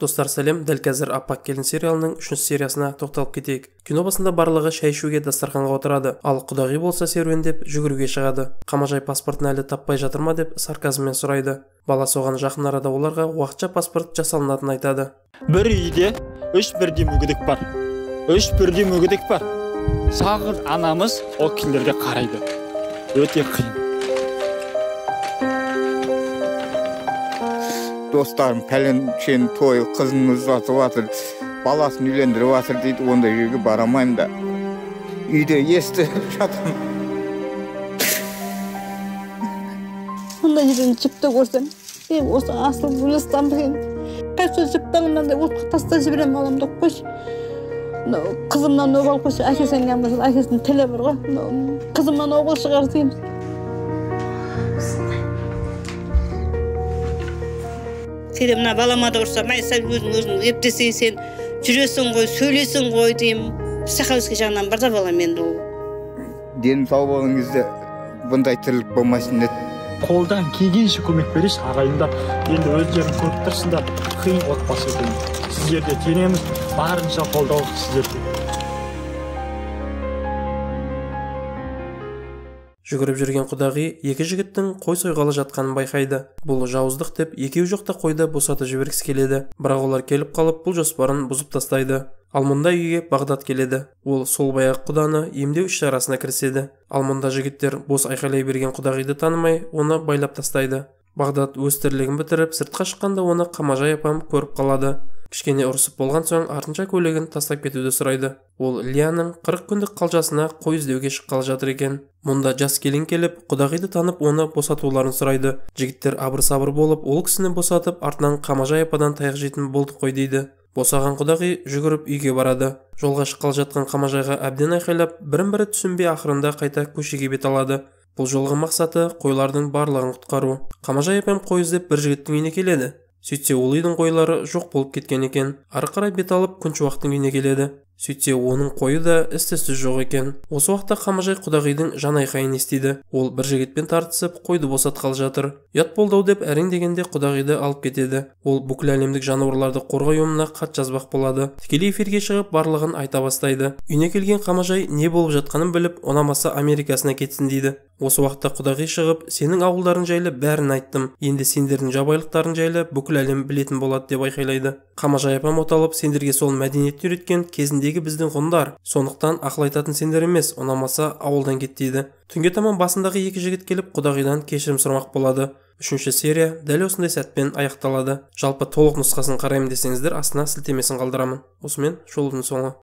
Достар сәлем, дәл қазір Аппақ келін сериалының 3-ші сериясына тоқталып кетейік. Кино басында барлығы шай ішуге дастарханға отырады, ал құдағи болса серуендеп жүгіруге шығады. Қамажай паспортын әлі таппай жатыр ма деп сарказммен сұрайды. Бала соған жақын арада оларға уақытша паспорт жасалынатынын айтады. Бір үйде 3 бірдей мүгедек бар. 3 бірдей мүгедек бар. Сағыр анамыз ол кісілерге қарайды. Өте қиын. Dostlarım pəlençen toy kızını uzatıb atır, balasını üylendiriп atır deydi, onday yerге baramayım da. Үйде ести жатам. Ондай жерден жіпті көрсем, осы асыл үлестан білген. Қайсы жіптаңынан да отқа таста жіберем аламды қойшы. Қызымнан оғал қойшы, әкесен келмесін, әкесінің тілі бір ғой. Қызымнан оғал шығар дейміз. Кейде мына балама да ұрса, майса өзің ептесең сен жүресің ғой, сөйлесің ғой деймін. Психологический жағынан бар да балам енді ол. Денім сау болған кезде бұндай тірлік болмасын еді. Қолдан келгенше көмек береш, ағайындап, енді өздерін көріп тұрсыңдар, қиын отбасы екен. Сіздерде тенеміз, барынша қолдау сіздерде. Жүгіріп жүрген құдағи екі жігіттің қой сойғалы жатқанын байқайды. Бұл жауыздық деп екеуі жоқта қойды босатып жібергісі келеді. Бірақ олар келіп қалып бұл жоспарын бұзып тастайды. Ал мұнда үйге Бағдат келеді. Ол сол баяғы құданы емдеу іс-шарасына кіріседі. Ал мұнда жігіттер бос айқайлай берген құдағиды танымай, оны байлап тастайды. Бағдат өз тірлігін бітіріп, сыртқа шыққанда оны Қамажай апам көріп қалады. Кішкене ұрысып болған соң артынша көйлегін тастап кетуді сұрайды. Ол Лияның 40 күндік қалжасына қой іздеуге шыққалы жатыр екен. Мұнда жас келін келіп, құдағиды танып, оны босатуларын сұрайды. Жігіттер абыр-сабыр болып, ол кісіні босатып, артынан Қамажай ападан таяқ жейтін болды қой дейді. Босаған құдағи жүгіріп үйге барады. Жолға шыққалы жатқан Қамажайға әбден айқайлап, бірін-бірі түсінбей ақырында қайта көшеге бет алады. Бұл жолғы мақсаты қойлардың барлығын құтқару. Қамажай апам қой іздеп бір жігіттің үйіне келеді. Сөйтсе ол үйдің қойлары жоқ болып кеткен екен. Ары қарай бет алып Күншуақтың үйіне келеді. Сөйтсе оның қойы да із-түзсіз жоқ екен. Осы уақытта Қамажай құдағидың жан айқайын естиді. Ол бір жігітпен тартысып қойды босатқалы жатыр. Ұят болды деп әрең дегенде құдағиды алып кетеді. Ол бүкіл әлемдік жануарларды қорғау ұйымына хат жазбақ болады. Тікелей эфирге шығып барлығын айта бастайды. Үйіне келген Қамажай не болып жатқанын біліп, ұнамаса Америкасына кетсін дейді. Осы уақытта құдағи шығып, сенің ауылдарың жайлы бәрін айттым. Енді сендердің жабайылықтарың жайлы бүкіл әлем білетін болады деп айқайлайды. Қамажай апам оталып, сендерге сол мәдениетті үйреткен кезіндегі біздің ғұндар. Сондықтан ақыл айтатын сендер емес, ұнамаса ауылдан кет дейді. Түнге таман басындағы екі жігіт келіп құдағидан кешірім сұрмақ болады. 3-ші серия дәл осындай сәтпен аяқталады. Жалпы толық нұсқасын қараймын десеңіздер, астына сілтемесін қалдырамын. Осымен шолудың соңы.